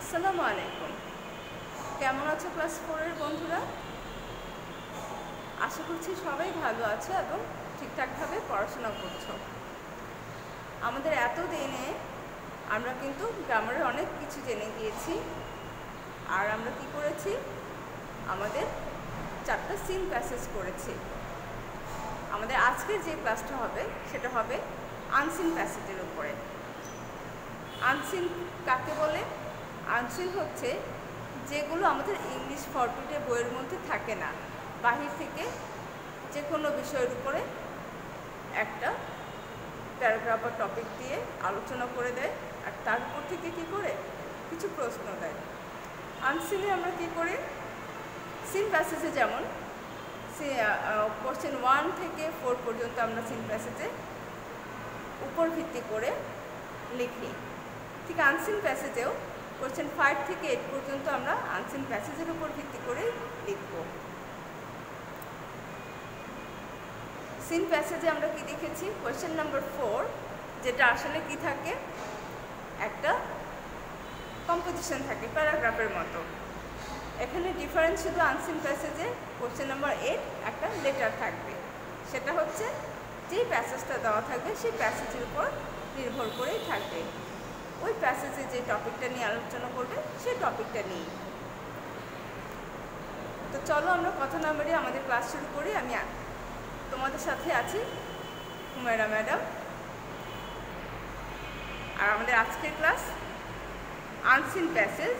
আসসালামু আলাইকুম। কেমন আছো ক্লাস 4 এর বন্ধুরা? আশা করছি সবাই ভালো আছো এবং ঠিকঠাকভাবে পড়াশোনা করছো। আমাদের এত দিনে আমরা কিন্তু গ্রামারে অনেক কিছু জেনে গিয়েছি। আর আমরা কি করেছি? আমাদের 4টা সিন প্যাসেজ করেছি। আমাদের আজকের যে ক্লাসটা হবে সেটা হবে আনসিন প্যাসেজের উপরে। আনসিন কাকে বলে? আনসিন হচ্ছে যেগুলো আমাদের ইংলিশ ফরম্যাটে বইয়ের মধ্যে থাকে না, বাহির থেকে যে কোনো বিষয়ের উপরে একটা প্যারাগ্রাফ বা টপিক দিয়ে আলোচনা করে দেয় আর তার উপর থেকে কী করে কিছু প্রশ্ন দেয়। আনসিনে আমরা কী করি? সিন প্যাসেজে যেমন কোশ্চেন 1 থেকে 4 পর্যন্ত আমরা সিন প্যাসেজে উপর ভিত্তি করে লিখি। ঠিক আনসিন প্যাসেজেও কোশ্চেন 5 থেকে 8 পর্যন্ত আমরা আনসিন প্যাসেজের উপর ভিত্তি করে লিখব। সিন প্যাসেজে আমরা কি দেখেছি? কোশ্চেন নাম্বার 4, যেটা আসলে কি থাকে, একটা কম্পোজিশন থাকে প্যারাগ্রাফের মতো। এখানে ডিফারেন্স শুধু আনসিন প্যাসেজে কোশ্চেন নাম্বার 8 একটা লেটার থাকবে। সেটা হচ্ছে যেই প্যাসেজটা দেওয়া থাকবে সেই প্যাসেজের উপর নির্ভর করেই থাকবে। ওই প্যাসেজে যে টপিকটা নিয়ে আলোচনা করবে সেই টপিকটা নিয়ে। তো চলো আমরা কথা না বাড়িয়ে আমাদের ক্লাস শুরু করি। আমি তোমাদের সাথে আছি হুমায়রা ম্যাডাম। আর আমাদের আজকের class unseen passage,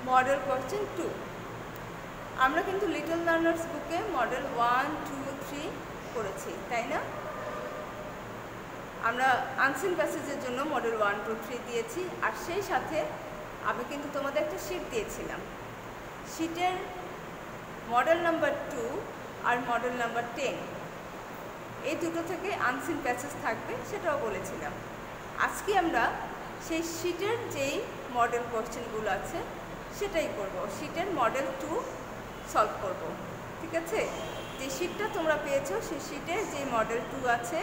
model question 2। আমরা কিন্তু লিটল লার্নার্স বুকে মডেল 1, 2, 3 করেছি, তাই না? আমরা আনসিন প্যাসেজের জন্য মডেল 1, 2, 3 দিয়েছি। আর সেই সাথে আমি কিন্তু তোমাদের একটা শিট দিয়েছিলাম। শিটের মডেল নাম্বার 2 আর মডেল নাম্বার 10 এই দুটো থেকে আনসিন প্যাসেজ থাকবে, সেটাও বলেছিলাম। আজকে আমরা সেই শিটের যেই মডেল কোশ্চেনগুলো আছে সেটাই করব। শিটের মডেল 2 সলভ করব, ঠিক আছে? যে শিটটা তোমরা পেয়েছো সেই শিটের যে মডেল 2 আছে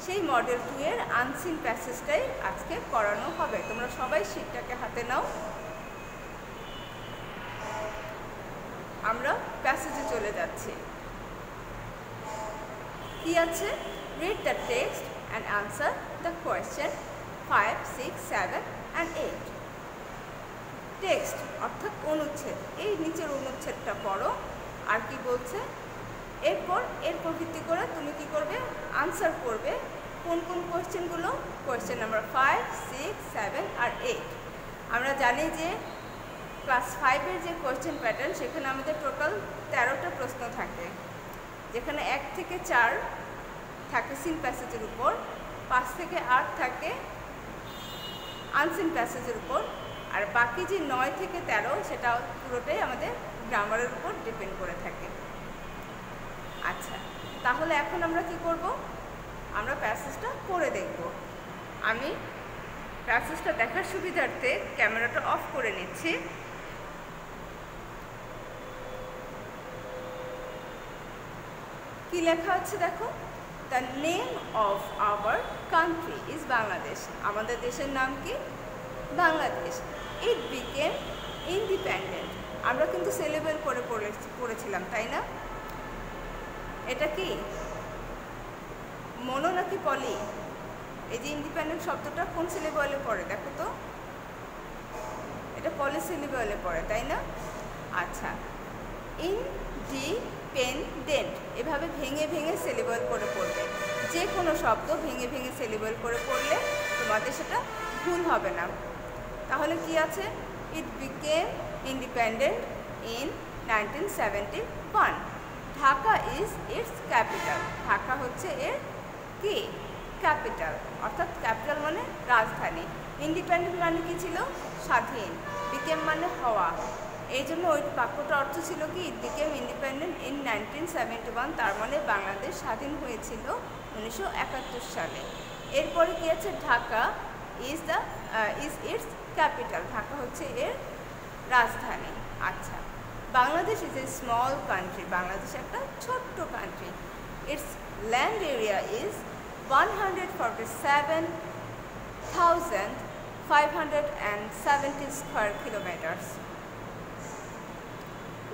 সেই মডেল 2 এর আনসিন প্যাসেজটাই আজকে করানো হবে। তোমরা সবাই শিটটাকে হাতে নাও। আমরা প্যাসেজে চলে যাচ্ছি। কি আছে? Read the text and answer the question 5, 6, 7 and 8। Text অর্থাৎ অনুচ্ছেদ, এই নিচের অনুচ্ছেদটা পড়ো। আর কি বলছে? এরপর ভিত্তি করে তুমি কি করবে? আনসার করবে। কোন কোন কোয়েশ্চেনগুলো? কোয়েশ্চেন নাম্বার 5, 6, 7 আর 8। আমরা জানি যে ক্লাস 5-এর যে কোয়েশ্চেন প্যাটার্ন, সেখানে আমাদের টোটাল 13টা প্রশ্ন থাকে, যেখানে 1 থেকে 4 থাকে সিন প্যাসেজের উপর, 5 থেকে 8 থাকে আনসিন প্যাসেজের উপর, আর বাকি যে 9 থেকে 13 সেটা পুরোটাই আমাদের গ্রামারের উপর ডিপেন্ড করে থাকে। আচ্ছা, তাহলে এখন আমরা কি করব? আমরা প্যাসেজটা পড়ে দেখব। আমি প্যাসেজটা দেখার সুবিধার্থে ক্যামেরাটা অফ করে নিচ্ছি। কি লেখা আছে দেখো? The name of our country is Bangladesh. আমাদের দেশের নাম কি? বাংলাদেশ। It became independent. আমরা কিন্তু সেলেবল করে পড়েছিলাম, তাই না? এটা কি মনো নাকি পলি? এই যে ইন্ডিপেন্ডেন্ট শব্দটা কোন সিলেবলে পড়ে দেখো তো? এটা পলি সিলেবলে পড়ে, তাই না? আচ্ছা, ইনডিপেন্ডেন্ট এভাবে ভেঙে ভেঙে সিলেবল করে পড়বে। যে কোনো শব্দ ভেঙে ভেঙে সিলেবল করে পড়লে তোমাদের সেটা ভুল হবে না। তাহলে কি আছে? ইট became independent in 1971। Dhaka is its capital. Dhaka হচ্ছে এর কি? ক্যাপিটাল। অর্থাৎ ক্যাপিটাল মানে রাজধানী। ইন্ডিপেন্ডেন্ট মানে কি ছিল? স্বাধীন। বিকেম মানে হওয়া। এই জন্য ওই বাক্যটার অর্থ ছিল কি? ইট বিকেম ইন্ডিপেন্ডেন্ট ইন 1971। তার মানে বাংলাদেশ স্বাধীন হয়েছিল 1971 সালে। এরপরে কি আছে? Dhaka is its capital. Dhaka হচ্ছে এর রাজধানী। আচ্ছা, Bangladesh is a small country. Bangladesh একটা ছোট্ট country. It's land area is 147 8,570 square kilometres.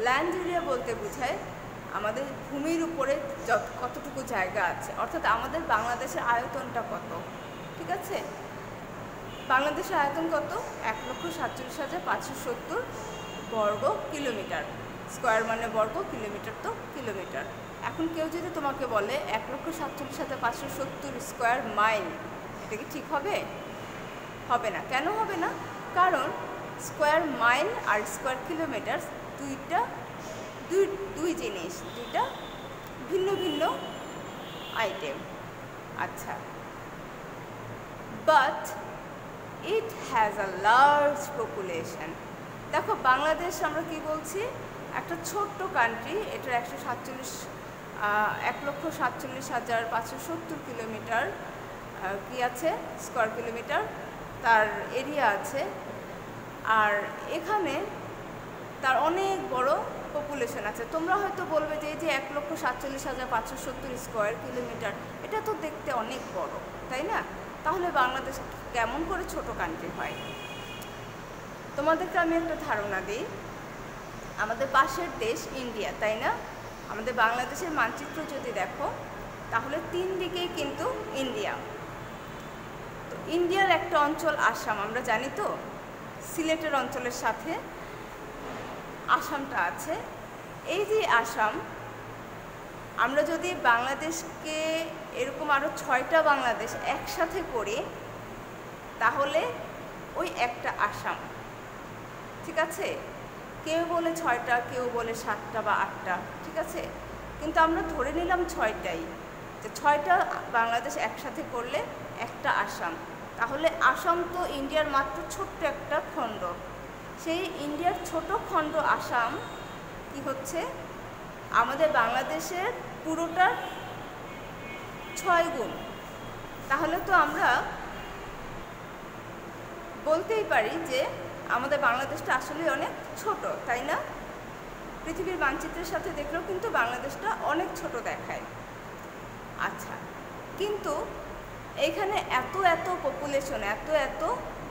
Land area বলতে বোঝায় আমাদের ভূমির উপরে কতটুকু জায়গা আছে, অর্থাৎ আমাদের বাংলাদেশের আয়তনটা কত। ঠিক আছে, বাংলাদেশের আয়তন কত? 1,47,570 বর্গ কিলোমিটার। স্কোয়ার মানে বর্গ, কিলোমিটার তো কিলোমিটার। এখন কেউ যদি তোমাকে বলে 1,47,570 স্কোয়ার মাইল, এটা কি ঠিক হবে? হবে না। কেন হবে না? কারণ স্কোয়ার মাইল আর স্কোয়ার কিলোমিটার দুই জিনিস, দুইটা ভিন্ন ভিন্ন আইটেম। আচ্ছা, but it has a large population. দেখো বাংলাদেশ আমরা কি বলছি, একটা ছোট্ট কান্ট্রি, এটার 1,47,570 কিলোমিটার কি আছে, স্কোয়ার কিলোমিটার তার এরিয়া আছে। আর এখানে তার অনেক বড় পপুলেশন আছে। তোমরা হয়তো বলবে যে এই যে 1,47,570 স্কোয়ার কিলোমিটার, এটা তো দেখতে অনেক বড়, তাই না? তাহলে বাংলাদেশ কেমন করে ছোট কান্ট্রি হয়? তোমাদেরকে আমি একটা ধারণা দিই। আমাদের পাশের দেশ ইন্ডিয়া, তাই না? আমাদের বাংলাদেশের মানচিত্র যদি দেখো তাহলে 3 দিকেই কিন্তু ইন্ডিয়া। তো ইন্ডিয়ার একটা অঞ্চল আসাম, আমরা জানি তো, সিলেটের অঞ্চলের সাথে আসামটা আছে। এই যে আসাম, আমরা যদি বাংলাদেশকে এরকম আরও 6টা বাংলাদেশ একসাথে করি তাহলে ওই একটা আসাম। ঠিক আছে, কেউ বলে 6টা, কেউ বলে 7টা বা 8টা, ঠিক আছে, কিন্তু আমরা ধরে নিলাম 6টাই, যে 6টা বাংলাদেশ একসাথে করলে একটা আসাম। তাহলে আসাম তো ইন্ডিয়ার মাত্র ছোট্ট একটা খণ্ড। সেই ইন্ডিয়ার ছোট খণ্ড আসাম কি হচ্ছে আমাদের বাংলাদেশের পুরোটার 6 গুণ। তাহলে তো আমরা বলতেই পারি যে আমাদের বাংলাদেশটা আসলে অনেক ছোট, তাই না? পৃথিবীর মানচিত্রের সাথে দেখলেও কিন্তু বাংলাদেশটা অনেক ছোট দেখায়। আচ্ছা, কিন্তু এইখানে এত পপুলেশন, এত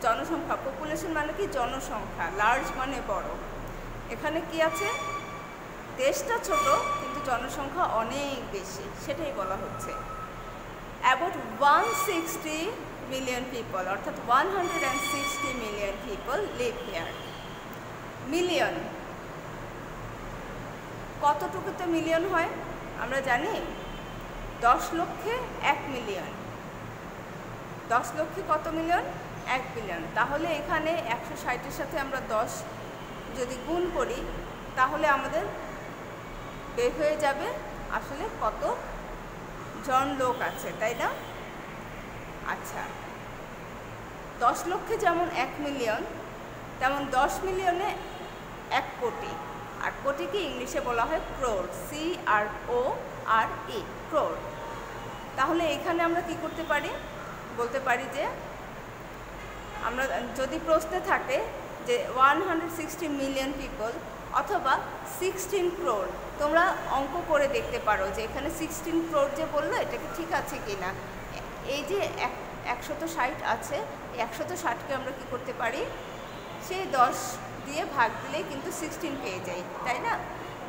জনসংখ্যা, পপুলেশন মানে কি জনসংখ্যা, লার্জ মানে বড়। এখানে কি আছে, দেশটা ছোট কিন্তু জনসংখ্যা অনেক বেশি, সেটাই বলা হচ্ছে। অ্যাবাউট 160 মিলিয়ন পিপল, অর্থাৎ 160 million people live here. Million কতটুকুতে মিলিয়ন হয় আমরা জানি? 10 লক্ষে 1 মিলিয়ন। 10 লক্ষে কত মিলিয়ন? 1 বিলিয়ন। তাহলে এখানে 160-এর সাথে আমরা 10 যদি গুণ করি তাহলে আমাদের বের হয়ে যাবে আসলে কত জন লোক আছে, তাই না? আচ্ছা, 10 লক্ষে যেমন 1 মিলিয়ন, তেমন 10 মিলিয়নে 1 কোটি। আর কোটিকে ইংলিশে বলা হয় ক্রোর, CRORE, ক্রোর। তাহলে এখানে আমরা কি করতে পারি? বলতে পারি যে আমরা যদি প্রশ্নে থাকে যে 160 মিলিয়ন পিপল অথবা 16 ক্রোর, তোমরা অঙ্ক করে দেখতে পারো যে এখানে 16 ক্রোর যে বললো এটা কি ঠিক আছে কি না। এই যে 160 আছে, 160কে আমরা কি করতে পারি, সেই 10 দিয়ে ভাগ দিলেই কিন্তু 16 পেয়ে যাই, তাই না?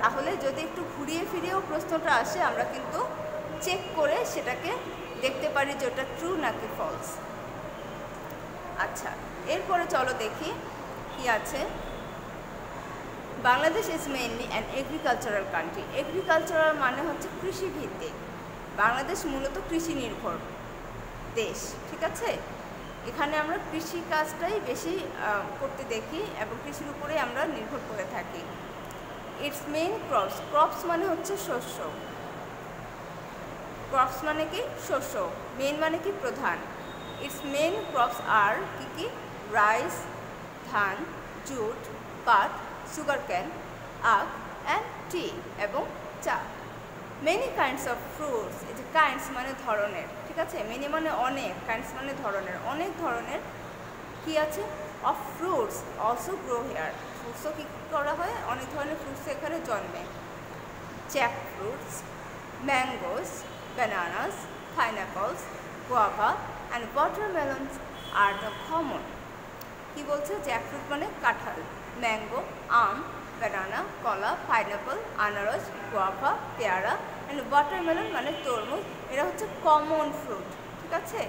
তাহলে যদি একটু ঘুরিয়ে ফিরিয়েও প্রশ্নটা আসে আমরা কিন্তু চেক করে সেটাকে দেখতে পারি যে ওটা ট্রু নাকি ফলস। আচ্ছা, এরপরে চলো দেখি কি আছে। Bangladesh is mainly an agricultural country. Agricultural মানে হচ্ছে কৃষিভিত্তিক। বাংলাদেশ মূলত কৃষি নির্ভর দেশ, ঠিক আছে? এখানে আমরা কৃষি কাজটাই বেশি করতে দেখি এবং কৃষির উপরে আমরা নির্ভর করে থাকি। ইটস মেইন ক্রপস, ক্রপস মানে হচ্ছে শস্য, ক্রপস মানে কি শস্য, মেইন মানে কি প্রধান। ইটস মেইন ক্রপস আর কি রাইস, ধান, জুট, পাট, সুগার ক্যান, আখ অ্যান্ড টি এবং চা। মেনি কাইন্ডস অফ ফ্রুটস, এই যে কাইন্ডস মানে ধরনের, ঠিক আছে? মেনি মানে অনেক, কাইন্ডস মানে ধরনের, অনেক ধরনের কি আছে of fruits also grow here. ফ্রুটসও কী করা হয়, অনেক ধরনের ফ্রুটস এখানে জন্মে। Jack fruits, mangoes, bananas, pineapples, guava and watermelons are the common. কি বলছে? জ্যাকফ্রুট মানে কাঁঠাল, ম্যাঙ্গো আম, ব্যানানা কলা, পাইনাপল আনারস, গুয়াভা পেয়ারা, অ্যান্ড ওয়াটারমেলন মানে তরমুজ, এরা হচ্ছে কমন ফ্রুট। ঠিক আছে?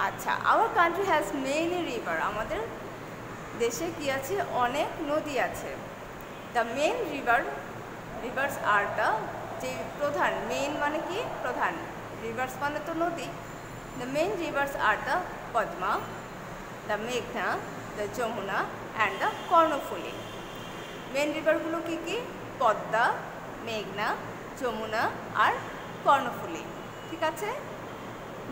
আচ্ছা, our country has many river, আমাদের দেশে কি আছে? অনেক নদী আছে। The main rivers are the, যে প্রধান, মেন মানে কি? প্রধান, রিভার্স মানে তো নদী। The main rivers are the Padma, the মেঘনা, the Jamuna and the Karnaphuli. Main রিভারগুলো কি কি? পদ্মা, মেঘনা, যমুনা আর কর্ণফুলী। ঠিক আছে?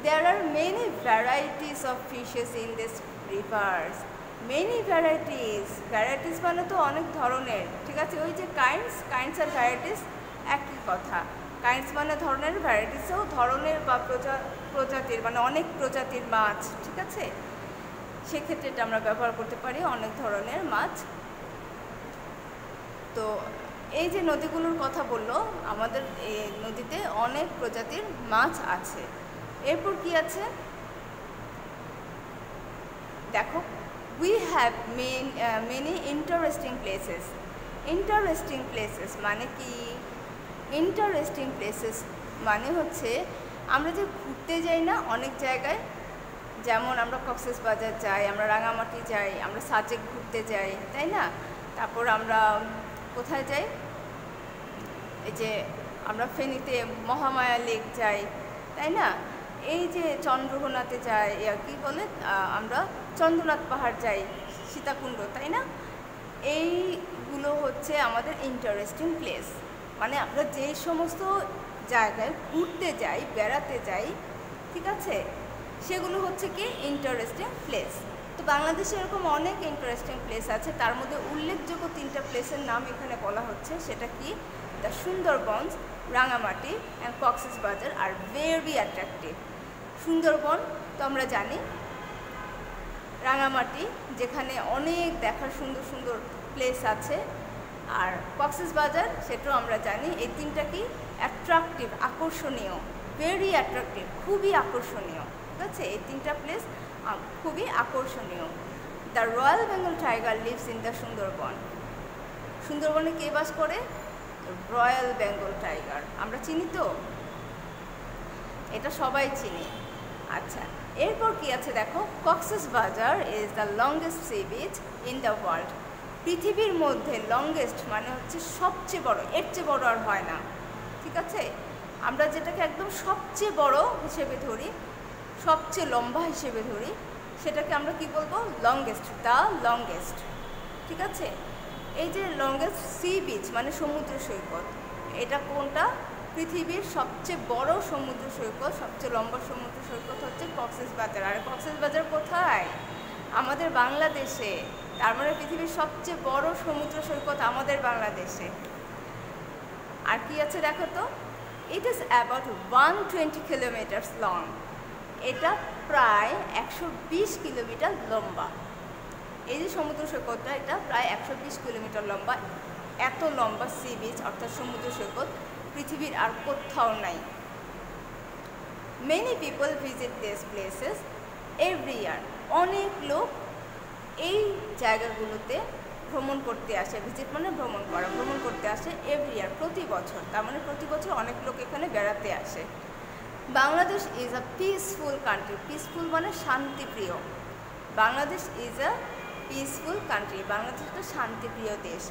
There are many varieties of fishes in these rivers. Many varieties. Varieties মানে তো অনেক ধরনের। ঠিক আছে? ওই যে কাইন্ডস আর ভ্যারাইটিস একই কথা। কাইন্ডস মানে ধরনের, ভ্যারাইটিসও ধরনের বা প্রজাতির, মানে অনেক প্রজাতির মাছ। ঠিক আছে? সেক্ষেত্রে এটা আমরা ব্যবহার করতে পারি, অনেক ধরনের মাছ। তো এই যে নদীগুলোর কথা বললো, আমাদের এই নদীতে অনেক প্রজাতির মাছ আছে। এরপর কি আছে দেখো, we have many interesting places. Interesting places মানে কি? ইন্টারেস্টিং প্লেসেস মানে হচ্ছে আমরা যে ঘুরতে যাই না অনেক জায়গায়, যেমন আমরা কক্সবাজার যাই, আমরা রাঙামাটি যাই, আমরা সাজেক ঘুরতে যাই, তাই না? তারপর আমরা কোথায় যাই? এই যে আমরা ফেনীতে মহামায়া লেক যাই, তাই না? এই যে চন্দ্রকোনাতে যাই, কি বলে, আমরা চন্দ্রনাথ পাহাড় যাই, সীতাকুণ্ড, তাই না? এইগুলো হচ্ছে আমাদের ইন্টারেস্টিং প্লেস। মানে আমরা যেই সমস্ত জায়গায় ঘুরতে যাই, বেড়াতে যাই, ঠিক আছে, সেগুলো হচ্ছে কি? Interesting place. তো বাংলাদেশে এরকম অনেক ইন্টারেস্টিং প্লেস আছে, তার মধ্যে উল্লেখযোগ্য 3টা প্লেসের নাম এখানে বলা হচ্ছে। সেটা কি? The Sundarban, Rangamati and Cox's Bazar are very attractive. Sundarban তো আমরা জানি, রাঙামাটি যেখানে অনেক দেখার সুন্দর সুন্দর প্লেস আছে, আর কক্সবাজার সেটাও আমরা জানি। এই 3টা কি? অ্যাট্রাকটিভ, আকর্ষণীয়, ভেরি অ্যাট্রাকটিভ, খুবই আকর্ষণীয়। ঠিক আছে? এই 3টা প্লেস খুবই আকর্ষণীয়। The royal Bengal tiger lives in the Sundarban. সুন্দরবনে কে বাস করে? Royal Bengal tiger. আমরা চিনি তো, এটা সবাই চিনি। আচ্ছা, এরপর কি আছে দেখো, Cox's Bazar is the longest sea beach in the world. পৃথিবীর মধ্যে লংগেস্ট মানে হচ্ছে সবচেয়ে বড়, এর চেয়ে বড় আর হয় না। ঠিক আছে? আমরা যেটাকে একদম সবচেয়ে বড় হিসেবে ধরি, সবচেয়ে লম্বা হিসেবে ধরি, সেটাকে আমরা কি বলবো? Longest, the longest. ঠিক আছে? এই যে লংগেস্ট সি বিচ মানে সমুদ্র সৈকত, এটা কোনটা? পৃথিবীর সবচেয়ে বড় সমুদ্র সৈকত, সবচেয়ে লম্বা সমুদ্র সৈকত হচ্ছে কক্সবাজার। আর কক্সবাজার কোথায়? আমাদের বাংলাদেশে। তার মানে পৃথিবীর সবচেয়ে বড় সমুদ্র সৈকত আমাদের বাংলাদেশে। আর কি আছে দেখো তো, it is about 120 kilometres long. এটা প্রায় 120 কিলোমিটার লম্বা। এই যে সমুদ্র সৈকতটা, এটা প্রায় 120 কিলোমিটার লম্বা। এত লম্বা সি বিচ অর্থাৎ সমুদ্র সৈকত পৃথিবীর আর কোথাও নাই। Many people visit this places every year. অনেক লোক এই জায়গাগুলোতে ভ্রমণ করতে আসে। ভিজিট মানে ভ্রমণ করা, ভ্রমণ করতে আসে এভরি ইয়ার, প্রতি বছর। তার মানে প্রতি বছর অনেক লোক এখানে বেড়াতে আসে। Bangladesh is a peaceful country. Peaceful মানে শান্তিপ্রিয়। Bangladesh is a peaceful country. Bangladesh একটা শান্তিপ্রিয় দেশ।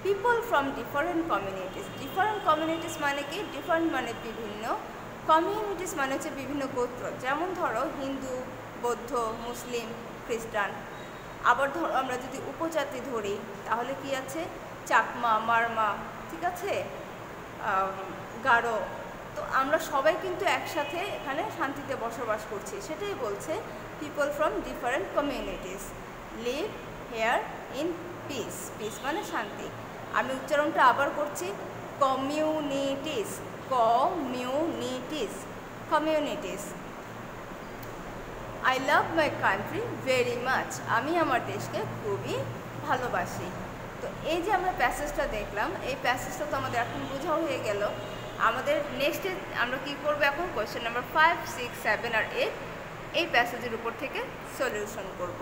People from different communities. Different communities মানে কি? ডিফারেন্ট মানে বিভিন্ন, কমিউনিটিস মানে হচ্ছে বিভিন্ন গোত্র। যেমন ধরো হিন্দু, বৌদ্ধ, মুসলিম, খ্রিস্টান। আবার ধরো আমরা যদি উপজাতি ধরি তাহলে কি আছে? চাকমা, মারমা, ঠিক আছে, গারো। তো আমরা সবাই কিন্তু একসাথে এখানে শান্তিতে বসবাস করছি। সেটাই বলছে people from different communities live here in peace. Piece মানে শান্তি। আমি উচ্চারণটা আবার করছি, communities, communities, communities. I love my country very much. আমি আমার দেশকে খুবই ভালোবাসি। তো এই যে আমরা প্যাসেজটা দেখলাম, এই প্যাসেজটা তো আমাদের এখন বোঝা হয়ে গেল। আমাদের নেক্সটে আমরা কি করবো এখন? কোয়েশ্চেন নাম্বার 5, 6, 7 আর 8 এই প্যাসেজের উপর থেকে সলিউশন করব।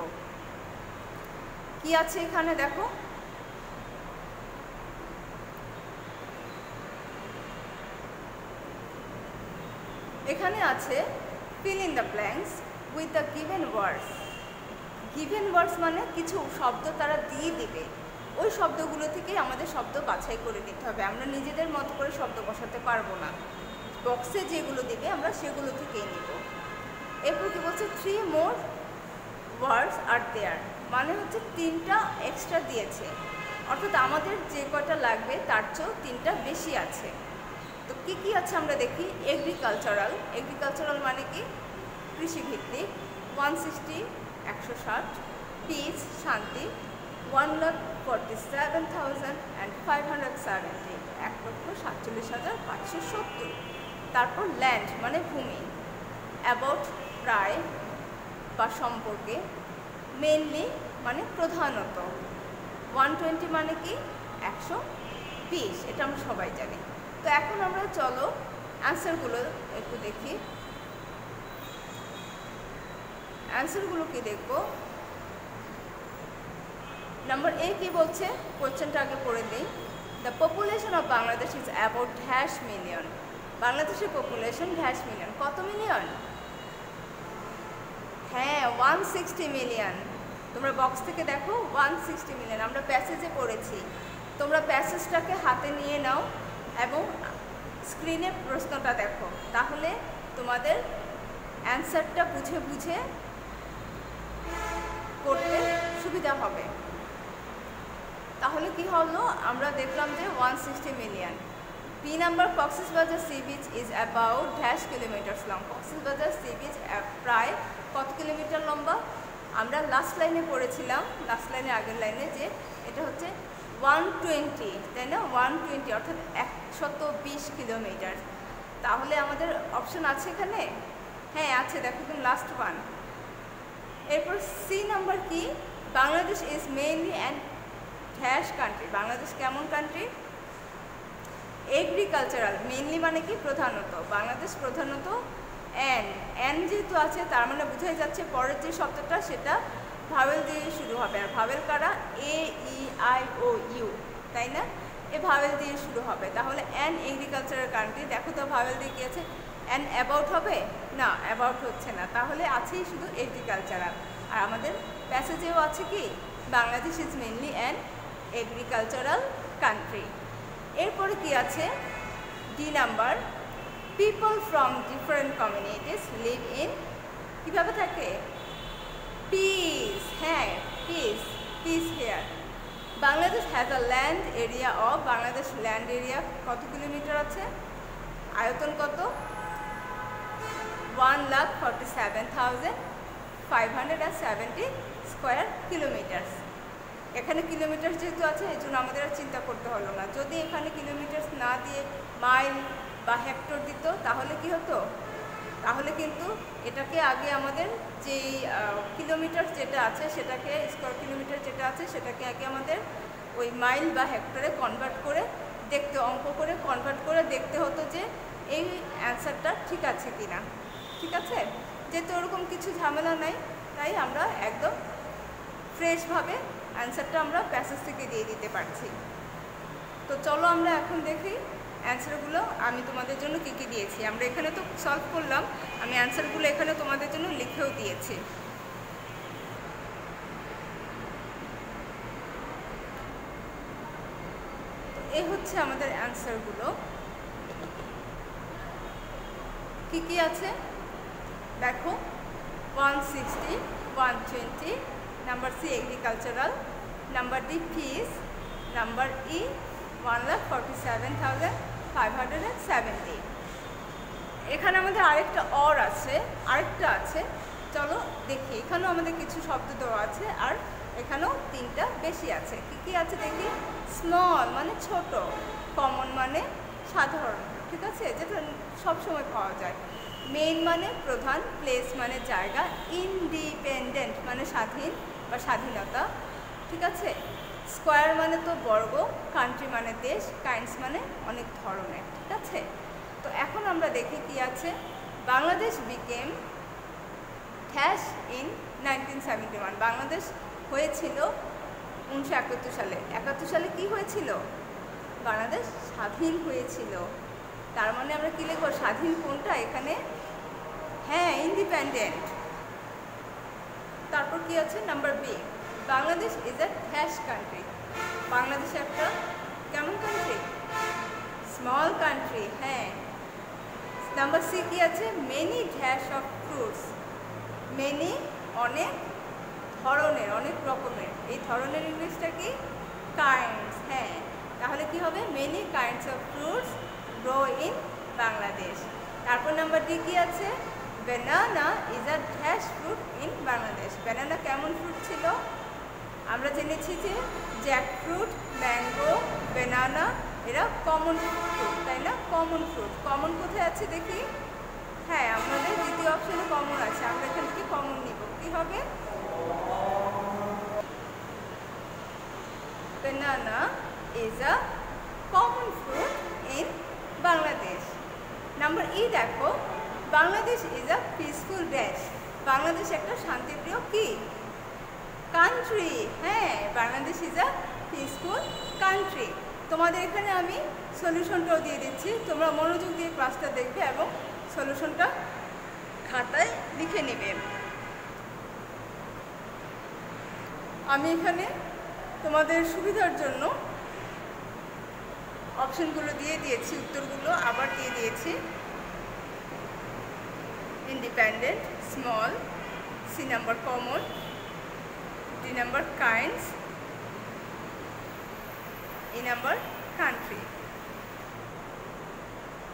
কি আছে এখানে দেখো, এখানে আছে fill in the blanks with the given words. given words মানে কিছু শব্দ তারা দিয়ে দিবে, ওই শব্দগুলো থেকেই আমাদের শব্দ বাছাই করে নিতে হবে। আমরা নিজেদের মতো করে শব্দ বসাতে পারবো না, বক্সে যেগুলো দিবে আমরা সেগুলো থেকেই নিব। এরপর কি বলছে 3 more words are there, মানে হচ্ছে 3টা এক্সট্রা দিয়েছে, অর্থাৎ আমাদের যে কয়টা লাগবে তার চেয়েও 3টা বেশি আছে। তো কি কি আছে আমরা দেখি। এগ্রিকালচারাল, এগ্রিকালচারাল মানে কি কৃষিভিত্তিক, 160 160, পিস শান্তি 1,47,570, 1,47,570। তারপর ল্যান্ড মানে ভূমি, অ্যাবাউট প্রায় বা সম্পর্কে, মেনলি মানে প্রধানত, 120 মানে কি 120, এটা আমরা সবাই জানি। তো এখন আমরা চলো অ্যান্সারগুলো একটু দেখি। অ্যান্সারগুলো কি দেখব। নাম্বার এ কি বলছে, কোশ্চেনটা আগে পড়ে দিই। The population of Bangladesh is about -million. বাংলাদেশের পপুলেশন -মিলিয়ন। কত মিলিয়ন? হ্যাঁ 160 মিলিয়ন। তোমরা বক্স থেকে দেখো 160 মিলিয়ন, আমরা প্যাসেজে পড়েছি। তোমরা প্যাসেজটাকে হাতে নিয়ে নাও এবং স্ক্রিনে প্রশ্নটা দেখো, তাহলে তোমাদের অ্যান্সারটা বুঝে বুঝে করতে সুবিধা হবে। তাহলে কি হলো, আমরা দেখলাম যে 160 million. B number, Cox's Bazar sea beach is about kilometres long. Cox's Bazar sea beach প্রায় কত কিলোমিটার লম্বা? আমরা লাস্ট লাইনে পড়েছিলাম, লাস্ট লাইনে আগের লাইনে, যে এটা হচ্ছে 120, তাই না? 120 অর্থাৎ 120 কিলোমিটার। তাহলে আমাদের অপশন আছে এখানে, হ্যাঁ আছে, দেখো তুমি লাস্ট ওয়ান। এরপর সি নাম্বার কি, Bangladesh is mainly and country. Bangladesh কেমন কান্ট্রি? এগ্রিকালচারাল, মেইনলি মানে কি প্রধানত, বাংলাদেশ প্রধানত এন যেহেতু আছে তার মানে বোঝাই যাচ্ছে পরের যে শব্দটা সেটা ভাওয়েল দিয়ে শুরু হবে। আর ভাওয়েল কারা? এ ই আই ও ইউ, তাই না? এ ভাওয়েল দিয়ে শুরু হবে। তাহলে অ্যান এগ্রিকালচারাল কান্ট্রি, দেখো তো ভাওয়েল দিয়ে কি আছে? অ্যান অ্যাবাউট হবে না, অ্যাবাউট হচ্ছে না, তাহলে আছেই শুধু এগ্রিকালচারাল। আর আমাদের প্যাসেজেও আছে কি, Bangladesh is mainly an agricultural country. এরপরে কি আছে, D number, people from different communities live in, কীভাবে থাকে? পিস, হ্যাঁ peace, peace here. Bangladesh has a land area of, Bangladesh land area কত কিলোমিটার আছে? আয়তন কত? 1,47,570 স্কোয়ার কিলোমিটার। এখানে কিলোমিটার যেহেতু আছে এই জন্য আমাদের আর চিন্তা করতে হলো না। যদি এখানে কিলোমিটার না দিয়ে মাইল বা হেক্টর দিত তাহলে কি হতো? তাহলে কিন্তু এটাকে আগে আমাদের যেই কিলোমিটার যেটা আছে সেটাকে, স্কোয়ার কিলোমিটার যেটা আছে সেটাকে আগে আমাদের ওই মাইল বা হেক্টরে কনভার্ট করে দেখতে, অঙ্ক করে কনভার্ট করে দেখতে হতো যে এই অ্যান্সারটা ঠিক আছে কি না। ঠিক আছে, যেহেতু ওরকম কিছু ঝামেলা নাই, তাই আমরা একদম ফ্রেশভাবে অ্যান্সারটা আমরা প্যাসেজ থেকে দিয়ে দিতে পারছি। তো চলো আমরা এখন দেখি অ্যান্সারগুলো আমি তোমাদের জন্য কী কী দিয়েছি। আমরা এখানে তো সলভ করলাম, আমি অ্যান্সারগুলো এখানে তোমাদের জন্য লিখেও দিয়েছি। তো এই হচ্ছে আমাদের অ্যান্সারগুলো। কী কী আছে দেখো, 160, 120, number C agricultural, number D peace, number E 1,47,570। এখানে আমাদের আরেকটা অর আছে, আরেকটা আছে, চলো দেখি। এখানেও আমাদের কিছু শব্দ দেওয়া আছে আর এখানেও 3টা বেশি আছে। কি কি আছে দেখি। স্মল মানে ছোট, কমন মানে সাধারণ, ঠিক আছে, যেটা সবসময় পাওয়া যায়। মেইন মানে প্রধান, প্লেস মানে জায়গা, ইন্ডিপেন্ডেন্ট মানে স্বাধীন বা স্বাধীনতা, ঠিক আছে। স্কোয়ার মানে তো বর্গ, কান্ট্রি মানে দেশ, কাইন্ডস মানে অনেক ধরনের, ঠিক আছে। তো এখন আমরা দেখি কি আছে। Bangladesh became hash in 1971। Bangladesh হয়েছিল 1971 সালে। 71 সালে কি হয়েছিল? বাংলাদেশ স্বাধীন হয়েছিল। তার মানে আমরা কি লিখব? স্বাধীন কোনটা এখানে? হ্যাঁ, ইন্ডিপেন্ডেন্ট। তারপর কি আছে? Number B, Bangladesh is a hash country. Bangladesh একটা কেমন কান্ট্রি? Small country. হ্যাঁ। নাম্বার সি কি আছে? Many dash of fruits. Many অনেক, ধরনের অনেক রকমের। এই ধরনের ইংলিশটা কি? কাইন্ডস। হ্যাঁ, তাহলে কি হবে? Many kinds of fruits grow in Bangladesh. তারপর নাম্বার ডি কি আছে? Banana is a dash fruit in Bangladesh. Banana কেমন ফ্রুট ছিল? আমরা জেনেছি যে জ্যাকফ্রুট, ম্যাঙ্গো, ব্যানানা এরা কমন ফ্রুট, তাই না? Common fruit. কমন কোথায় আছে দেখি? হ্যাঁ, আমাদের দ্বিতীয় অপশনে কমন আছে। আমরা এখান থেকে কমন নিব। কি হবে? banana is a common fruit in Bangladesh. Number E দেখো, Bangladesh is a peaceful dash. Bangladesh একটা শান্তিপ্রিয় কি? কান্ট্রি। হ্যাঁ, Bangladesh is a peaceful country. তোমাদের এখানে আমি সলিউশনটাও দিয়ে দিচ্ছি। তোমরা মনোযোগ দিয়ে ক্লাসটা দেখবে এবং সলিউশনটা খাতায় লিখে নেবে। আমি এখানে তোমাদের সুবিধার জন্য অপশনগুলো দিয়ে দিয়েছি, উত্তরগুলো আবার দিয়ে দিয়েছি। Independent, small, C number common, D number kinds, E number country.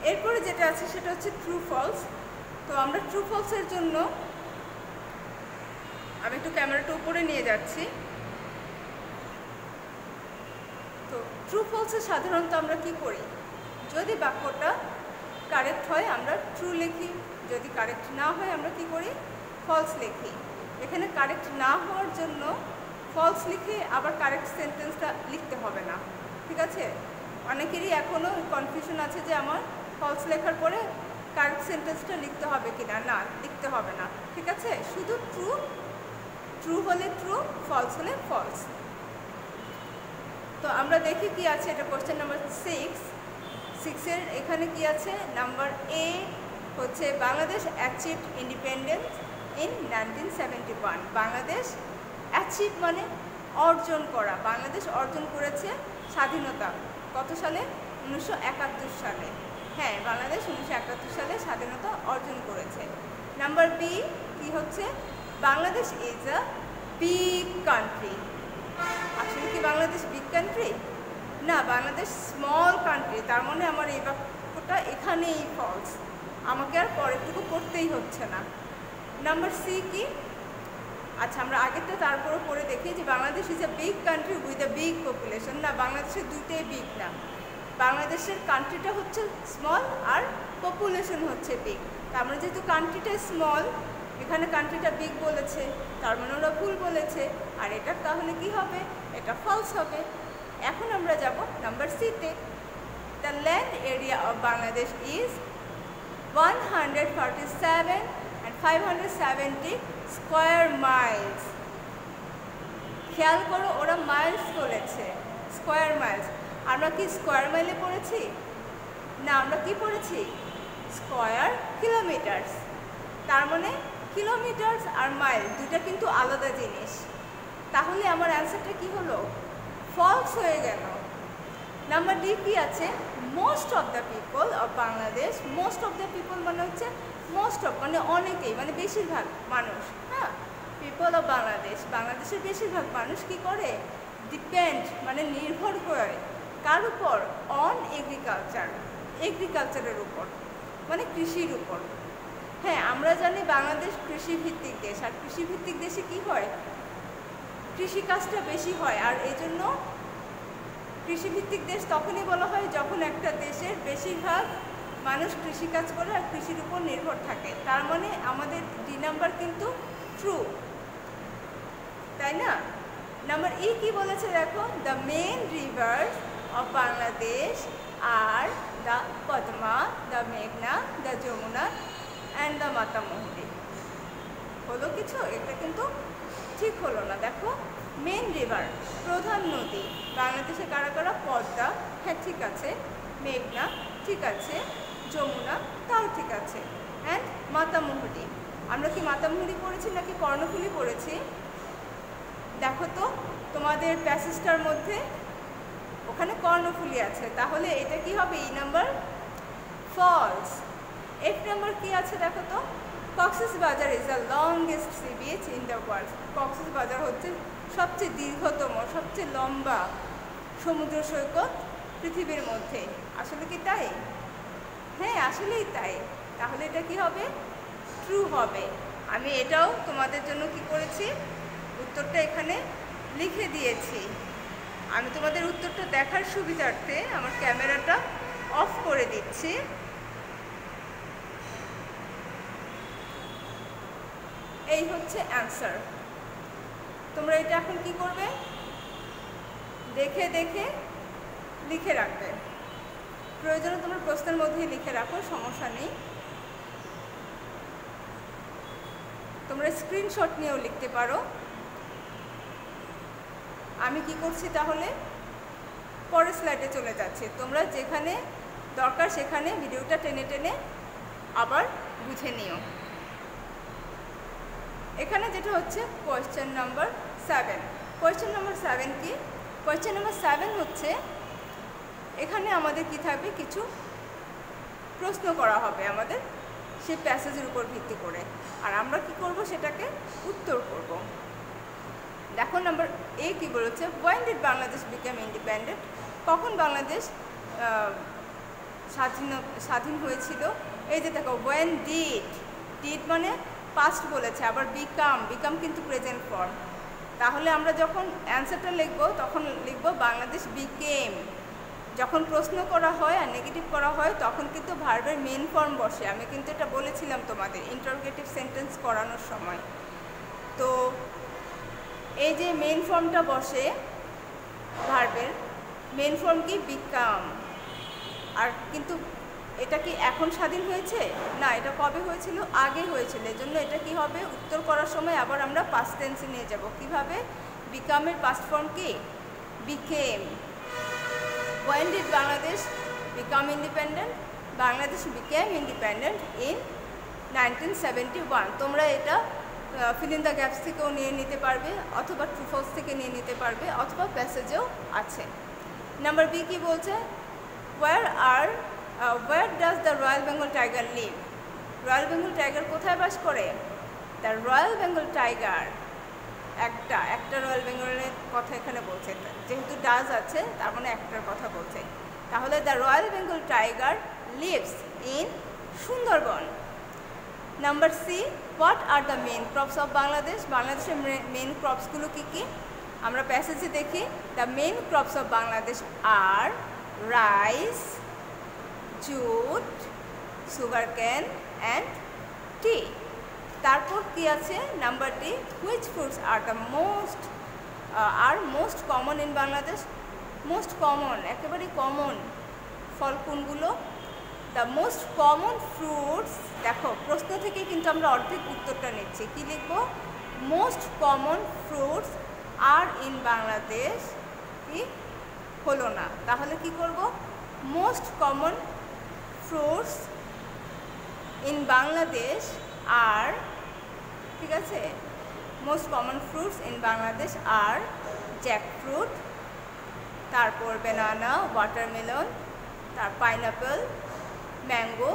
এরপরে যেটা আছে সেটা হচ্ছে ট্রু ফলস। তো আমরা ট্রু ফলসের জন্য আমি একটু ক্যামেরাটা উপরে নিয়ে যাচ্ছি। তো ট্রু ফলসে সাধারণত আমরা কি করি? যদি বাক্যটা কারেক্ট হয় আমরা ট্রু লিখি, যদি কারেক্ট না হয় আমরা কি করি? ফলস লিখি। এখানে কারেক্ট না হওয়ার জন্য ফলস লিখে আবার কারেক্ট সেন্টেন্সটা লিখতে হবে না, ঠিক আছে? অনেকেরই এখনও কনফিউশন আছে যে আমার ফলস লেখার পরে কারেক্ট সেন্টেন্সটা লিখতে হবে কিনা। না, লিখতে হবে না, ঠিক আছে? শুধু ট্রু, ট্রু হলে ট্রু, ফলস হলে ফলস। তো আমরা দেখি কি আছে। এটা কোশ্চেন নাম্বার 6 এখানে কি আছে? নাম্বার এ হচ্ছে Bangladesh achieved independence in 1971। Bangladesh achieve মানে অর্জন করা। বাংলাদেশ অর্জন করেছে স্বাধীনতা কত সালে? 1971 সালে। হ্যাঁ, বাংলাদেশ 1971 সালে স্বাধীনতা অর্জন করেছে। নাম্বার বি কি হচ্ছে? Bangladesh is a big country. আসলে কি বাংলাদেশ বিগ কান্ট্রি? না, বাংলাদেশ স্মল কান্ট্রি। তার মানে আমার এই বাক্যটা এখানেই ফলস, আমাকে আর পরেরটুকু করতেই হচ্ছে না। নাম্বার সি কি? আচ্ছা, আমরা আগেরটা তারপরে পড়ে দেখি যে Bangladesh is a big country with a big population. না, বাংলাদেশের দুইটাই বিগ না। বাংলাদেশের কান্ট্রিটা হচ্ছে স্মল আর পপুলেশন হচ্ছে বিগ। তার মানে যেহেতু কান্ট্রিটা স্মল, এখানে কান্ট্রিটা বিগ বলেছে, তার মানে ওরা ভুল বলেছে। আর এটা তাহলে কি হবে? এটা ফলস হবে। এখন আমরা যাব নাম্বার সিতে। The land area of Bangladesh is 147,570 square Miles. খেয়াল করো, ওরা মাইলস বলেছে, স্কোয়ার মাইলস। আমরা কি স্কোয়ার মাইলে পড়েছি? না, আমরা কি পড়েছি? Square kilometres. তার মানে কিলোমিটার্স আর মাইল দুটা কিন্তু আলাদা জিনিস। তাহলে আমার অ্যান্সারটা কি হলো? ফলস হয়ে গেল। নাম্বার ডি কি আছে? Most of the people of Bangladesh. Most of the people মানে হচ্ছে মোস্ট অফ মানে অনেকেই, মানে বেশিরভাগ মানুষ। হ্যাঁ, পিপল অফ বাংলাদেশ, বাংলাদেশের বেশিরভাগ মানুষ কি করে? ডিপেন্ড মানে নির্ভর করে কার উপর? অন এগ্রিকালচার, এগ্রিকালচারের উপর মানে কৃষির উপর। হ্যাঁ, আমরা জানি বাংলাদেশ কৃষিভিত্তিক দেশ, আর কৃষিভিত্তিক দেশে কি হয়? কৃষিকাজটা বেশি হয়। আর এই জন্য কৃষিভিত্তিক দেশ তখনই বলা হয় যখন একটা দেশের বেশিরভাগ মানুষ কৃষিকাজ করে আর কৃষির উপর নির্ভর থাকে। তার মানে আমাদের ডি নাম্বার কিন্তু ট্রু, তাই না? নাম্বার ই কি বলেছে দেখো? The main rivers of Bangladesh are the Padma, the মেঘনা, the Jamuna and the Matamuhuri. হলো কিছু? এটা কিন্তু ঠিক হলো না। দেখো, মেন রিভার, প্রধান নদী বাংলাদেশে কারা কারা? পদ্মা, হ্যাঁ ঠিক আছে। মেঘনা, ঠিক আছে। যমুনা, তাও ঠিক আছে। অ্যান্ড মাতামুহুরী। আমরা কি মাতামুহুরী পড়েছি নাকি কর্ণফুলী পড়েছি? দেখো তো তোমাদের প্যাসেজটার মধ্যে ওখানে কর্ণফুলী আছে, তাহলে এটা কি হবে? E number falls. F number কি আছে দেখো তো? Cox's Bazar is the longest sea beach in the world. Cox's Bazar হচ্ছে সবচেয়ে দীর্ঘতম, সবচেয়ে লম্বা সমুদ্র সৈকত পৃথিবীর মধ্যে। আসলে কি তাই? হ্যাঁ, আসলেই তাই। তাহলে এটা কি হবে? ট্রু হবে। আমি এটাও তোমাদের জন্য কি করেছি, উত্তরটা এখানে লিখে দিয়েছি। আমি তোমাদের উত্তরটা দেখার সুবিধার্থে আমার ক্যামেরাটা অফ করে দিচ্ছি। এই হচ্ছে অ্যান্সার। তোমরা এটা এখন কি করবে? দেখে দেখে লিখে রাখবে। প্রয়োজনে তোমরা প্রশ্নের মধ্যেই লিখে রাখো, সমস্যা নেই। তোমরা স্ক্রিনশট নিয়েও লিখতে পারো। আমি কি করছি তাহলে? পরের স্লাইডে চলে যাচ্ছি। তোমরা যেখানে দরকার সেখানে ভিডিওটা টেনে টেনে আবার বুঝে নিও। এখানে যেটা হচ্ছে কোয়েশ্চেন নাম্বার 7। কোয়েশ্চেন নাম্বার 7 কি? কোয়েশ্চেন নাম্বার 7 হচ্ছে এখানে আমাদের কি থাকবে? কিছু প্রশ্ন করা হবে আমাদের সেই প্যাসেজের উপর ভিত্তি করে, আর আমরা কি করব? সেটাকে উত্তর করব। দেখো নাম্বার এ কি বলেছে? when did Bangladesh become independent? কখন বাংলাদেশ স্বাধীন হয়েছিল? এই যে দেখো, when did মানে পাস্ট বলেছে, আবার become কিন্তু প্রেজেন্ট ফর্ম। তাহলে আমরা যখন অ্যান্সারটা লিখবো তখন লিখবো বাংলাদেশ became। যখন প্রশ্ন করা হয় আর নেগেটিভ করা হয় তখন কিন্তু ভার্বের মেন ফর্ম বসে। আমি কিন্তু এটা বলেছিলাম তোমাদের ইন্টারোগেটিভ সেন্টেন্স করানোর সময়। তো এই যে মেন ফর্মটা বসে ভার্বের, মেন ফর্ম কি? বিকাম। আর কিন্তু এটা কি এখন স্বাধীন হয়েছে? না, এটা কবে হয়েছিল? আগে হয়েছিল। এজন্য এটা কি হবে? উত্তর করার সময় আবার আমরা পাস্ট টেন্সে নিয়ে যাব। কিভাবে? বিকামের পাস্ট ফর্ম কি? Became. when did Bangladesh become independent? Bangladesh became independent in 1971। তোমরা এটা ফিল ইন দ্য গ্যাপস থেকেও নিয়ে নিতে পারবে, অথবা ট্রু ফলস থেকে নিয়ে নিতে পারবে, অথবা প্যাসেজেও আছে। নাম্বার বি কি বলছে? where does the Royal Bengal tiger live? Royal Bengal tiger কোথায় বাস করে? দ্য রয়্যাল বেঙ্গল টাইগার, একটা রয়্যাল বেঙ্গলের কথা এখানে বলছে, যেহেতু ডাজ আছে তার মানে একটার কথা বলছে। তাহলে the royal Bengal tiger lives in Sundarban. Number C, what are the main crops of Bangladesh? বাংলাদেশের মেন ক্রপসগুলো কী কী? আমরা প্যাসেজে দেখি, the main crops of Bangladesh are rice, jute, sugar cane and tea. তারপর কি আছে? Number D, which fruits are most common in Bangladesh? Most common, একেবারে কমন ফল কোনগুলো? The most common fruits. দেখো, প্রশ্ন থেকে কিন্তু আমরা অর্ধেক উত্তরটা নিচ্ছি। কি লিখবো? Most common fruits are in Bangladesh কি হলো না, তাহলে কি করব? Most common fruits in Bangladesh are, ঠিক আছে, most common fruits in Bangladesh are jackfruit, তারপর ব্যানানা, ওয়াটারমেলন, তার পাইনাপেল, ম্যাঙ্গো,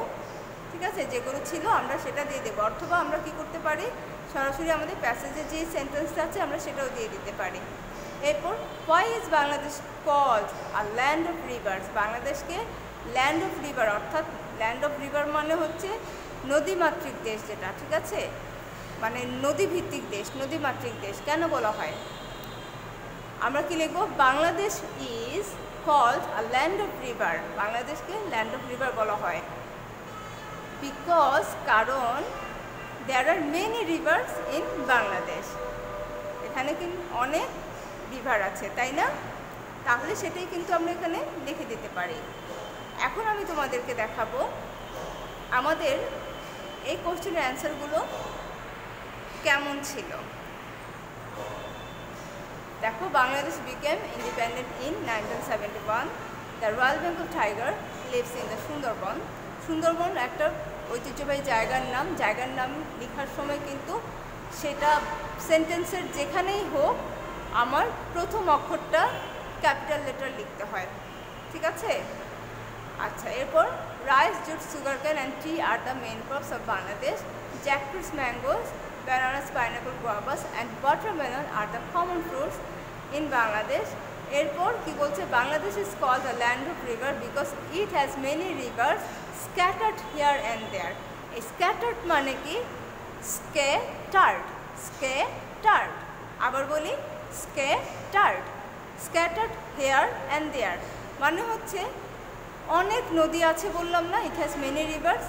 ঠিক আছে, যেগুলো ছিল আমরা সেটা দিয়ে দেবো। অথবা আমরা কি করতে পারি? সরাসরি আমাদের প্যাসেজে যে সেন্টেন্সটা আছে আমরা সেটাও দিয়ে দিতে পারি। এরপর, why is Bangladesh called a land of rivers? বাংলাদেশকে ল্যান্ড অফ রিভার, অর্থাৎ ল্যান্ড অফ রিভার মানে হচ্ছে নদীমাতৃক দেশ, যেটা, ঠিক আছে, মানে নদীভিত্তিক দেশ, নদীমাতৃক দেশ কেন বলা হয়? আমরা কি লিখবো? Bangladesh is called a land of river. বাংলাদেশকে ল্যান্ড অফ রিভার বলা হয় বিকজ, কারণ there are many rivers in Bangladesh. এখানে কিন্তু অনেক রিভার আছে, তাই না? তাহলে সেটাই কিন্তু আমরা এখানে লিখে দিতে পারি। এখন আমি তোমাদেরকে দেখাবো আমাদের এই কোশ্চেনের অ্যান্সারগুলো কেমন ছিল। দেখো, Bangladesh became independent in 1971. The Royal Bengal tiger lives in the Sundarban. Sundarban একটা ঐতিহ্যবাহী জায়গার নাম লেখার সময় কিন্তু সেটা সেন্টেন্সের যেখানেই হোক আমার প্রথম অক্ষরটা ক্যাপিটাল লেটার লিখতে হয়, ঠিক আছে। আচ্ছা, এরপর rice, jute, sugarcane and tea are the main crops of Bangladesh. Jackfruits, mangoes, bananas, pineapple, guavas and watermelon are the common fruits in Bangladesh. এরপর কি বলছে, Bangladesh is called the land of river because it has many rivers scattered here and there. এই scattered মানে কি, scattered, আবার বলি scattered here and there মানে হচ্ছে অনেক নদী আছে, বললাম না, it has many rivers।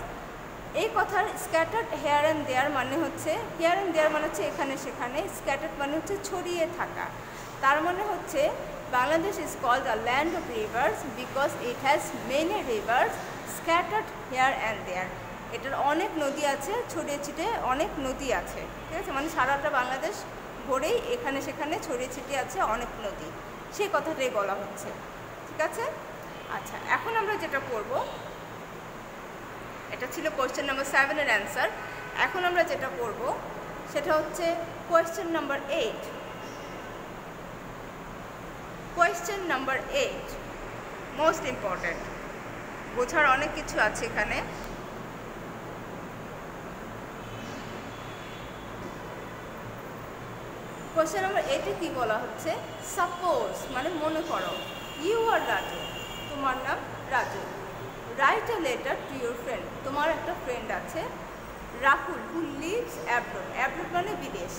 এই কথার স্ক্যাটার্ড হেয়ার অ্যান্ড দেয়ার মানে হচ্ছে, হেয়ার অ্যান্ড দেয়ার মানে হচ্ছে এখানে সেখানে, স্ক্যাটার্ড মানে হচ্ছে ছড়িয়ে থাকা। তার মানে হচ্ছে Bangladesh is called the land of rivers because it has many rivers scattered here and there. এটার অনেক নদী আছে, ছড়িয়ে ছিটিয়ে অনেক নদী আছে, ঠিক আছে, মানে সারাটা বাংলাদেশ ভরেই এখানে সেখানে ছড়িয়ে ছিটিয়ে আছে অনেক নদী, সেই কথাটাই বলা হচ্ছে, ঠিক আছে। আচ্ছা, এখন আমরা যেটা করব, এটা ছিল কোয়েশ্চেন নাম্বার 7 এর অ্যান্সার। এখন আমরা যেটা করব সেটা হচ্ছে question number 8। Question number 8 most important, বোঝার অনেক কিছু আছে এখানে। কোয়েশ্চেন নাম্বার 8-এ কি বলা হচ্ছে, সাপোজ মানে মনে করো, ইউ আর রাজু, তোমার নাম Raju. Write a letter to your friend, তোমার একটা ফ্রেন্ড আছে রাহুল, হু লিভস অ্যাব্রড। অ্যাব্রড মানে বিদেশ,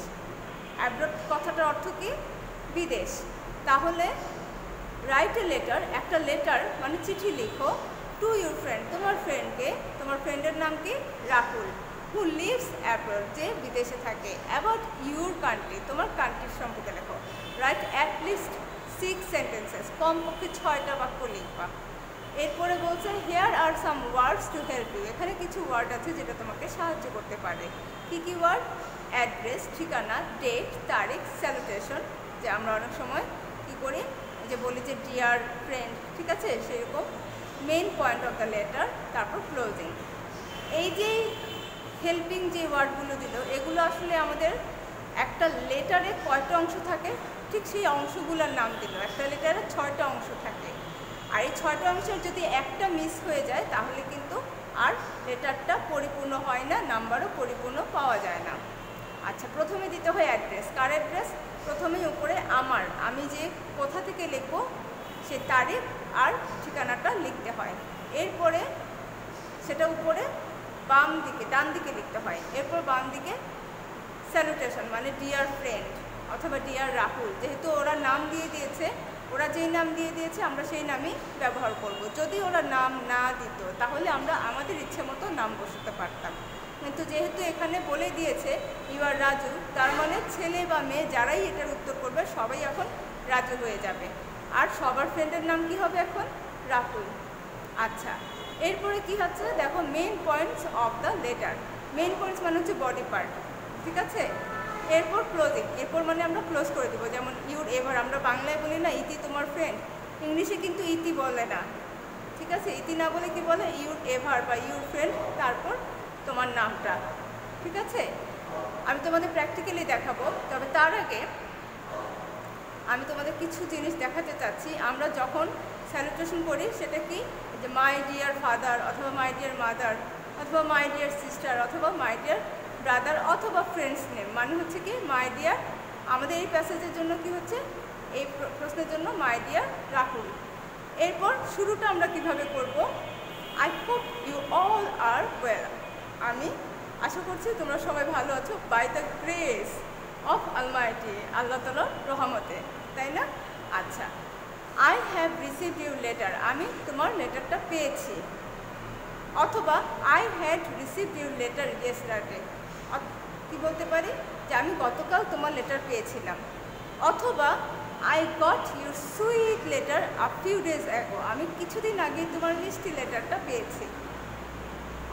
অ্যাব্রড কথাটার অর্থ কি, বিদেশ। তাহলে রাইট এ লেটার, একটা লেটার মানে চিঠি লিখো, টু ইউর ফ্রেন্ড, তোমার ফ্রেন্ডকে, তোমার ফ্রেন্ডের নাম কি, রাহুল, হু লিভস অ্যাব্রড, যে বিদেশে থাকে। অ্যাবাউট ইউর কান্ট্রি, তোমার কান্ট্রির সম্পর্কে লেখো। রাইট অ্যাট লিস্ট 6 সেন্টেন্সেস, কমপক্ষে 6টা বাক্য লিখবা। এরপরে বলছে here are some words to help you, এখানে কিছু ওয়ার্ড আছে যেটা তোমাকে সাহায্য করতে পারে। কী কী ওয়ার্ড, অ্যাড্রেস, ঠিকানা, ডেট, তারিখ, স্যালুটেশন, যে আমরা অনেক সময় কী করি, যে বলি যে ডিয়ার ফ্রেন্ড, ঠিক আছে, সেরকম। Main point of the letter, তারপর ক্লোজিং। এই যে হেল্পিং যে ওয়ার্ডগুলো দিল, এগুলো আসলে আমাদের একটা লেটারে কয়টা অংশ থাকে ঠিক সেই অংশগুলোর নাম দিল। একটা লেটারে 6টা অংশ থাকে, আর এই 6টা অংশের যদি একটা মিস হয়ে যায় তাহলে কিন্তু আর লেটারটা পরিপূর্ণ হয় না, নাম্বারও পরিপূর্ণ পাওয়া যায় না। আচ্ছা, প্রথমে দিতে হয় অ্যাড্রেস। কার অ্যাড্রেস, প্রথমেই উপরে আমার, আমি যে কোথা থেকে লিখবো সে তারিখ আর ঠিকানাটা লিখতে হয়। এরপরে সেটা উপরে বাম দিকে, ডান দিকে লিখতে হয়। এরপর বাম দিকে স্যালুটেশন মানে ডিয়ার ফ্রেন্ড অথবা ডিয়ার রাহুল, যেহেতু ওরা নাম দিয়ে দিয়েছে, ওরা যেই নাম দিয়ে দিয়েছে আমরা সেই নামই ব্যবহার করব। যদি ওরা নাম না দিত তাহলে আমরা আমাদের ইচ্ছে মতো নাম বসাতে পারতাম, কিন্তু যেহেতু এখানে বলে দিয়েছে ইউ আর রাজু, তার মানে ছেলে বা মেয়ে যারাই এটার উত্তর করবে সবাই এখন রাজু হয়ে যাবে। আর সবার ফ্রেন্ডের নাম কি হবে এখন, রাহুল। আচ্ছা, এরপরে কি হচ্ছে দেখো, main points of the letter. Main points মানে হচ্ছে বডি পার্ট, ঠিক আছে। এরপর ক্লোজিং, এরপর মানে আমরা ক্লোজ করে দেবো। যেমন ইউর এভার, আমরা বাংলায় বলি না ইতি তোমার ফ্রেন্ড, ইংলিশে কিন্তু ইতি বলে না, ঠিক আছে। ইতি না বলে কি বলে, ইউর এভার বা ইউর ফ্রেন্ড, তারপর তোমার নামটা, ঠিক আছে। আমি তোমাদের প্র্যাকটিক্যালি দেখাবো, তবে তার আগে আমি তোমাদের কিছু জিনিস দেখাতে চাচ্ছি। আমরা যখন স্যালুটেশন করি সেটা কি, যে মাই ডিয়ার ফাদার অথবা মাই ডিয়ার মাদার অথবা মাই ডিয়ার সিস্টার অথবা মাই ডিয়ার ব্রাদার অথবা ফ্রেন্ডস নেম, মানে হচ্ছে কি মাই ডিয়ার। আমাদের এই প্যাসেজের জন্য কি হচ্ছে, এই প্রশ্নের জন্য মাই ডিয়ার রাহুল। এরপর শুরুটা আমরা কিভাবে করব, I hope you all are well, আমি আশা করছি তোমরা সবাই ভালো আছো, by the grace of Almighty, Allah তাআলার রহমতে, তাই না। আচ্ছা, I have received your letter, আমি তোমার লেটারটা পেয়েছি। অথবা I had received your letter yesterday, কি বলতে পারি, যে আমি গতকাল তোমার লেটার পেয়েছিলাম। অথবা I got your sweet letter a few days ago, আমি কিছুদিন আগে তোমার মিষ্টি লেটারটা পেয়েছি।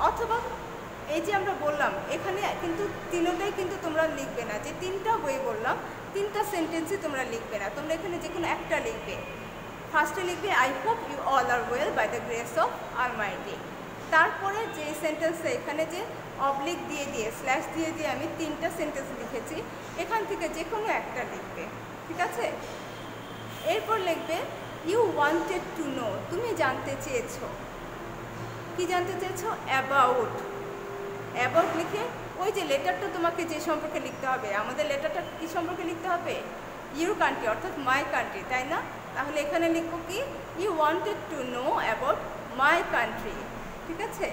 অথবা এই যে আমরা বললাম এখানে কিন্তু তিনটাই কিন্তু তোমরা লিখবে না, যে তিনটা বই বললাম তিনটা সেন্টেন্সই তোমরা লিখবে না, তোমরা এখানে যে কোনো একটা লিখবে। ফার্স্টে লিখবে I hope you all are well by the grace of almighty. তারপরে যে সেন্টেন্সে এখানে যে অবলিক দিয়ে স্ল্যাশ দিয়ে আমি তিনটা সেন্টেন্স লিখেছি, এখান থেকে যে কোনো একটা লিখবে, ঠিক আছে? এরপর লিখবে ইউ ওয়ান্টেড টু নো, তুমি জানতে চেয়েছো। কি জানতে চেয়েছো? অ্যাবাউট। অ্যাবাউট লিখে ওই যে লেটারটা তোমাকে যে সম্পর্কে লিখতে হবে, আমাদের লেটারটা কী সম্পর্কে লিখতে হবে? ইউর কান্ট্রি অর্থাৎ মাই কান্ট্রি, তাই না? তাহলে এখানে লিখবো কি? You wanted to know about my country, ঠিক আছে?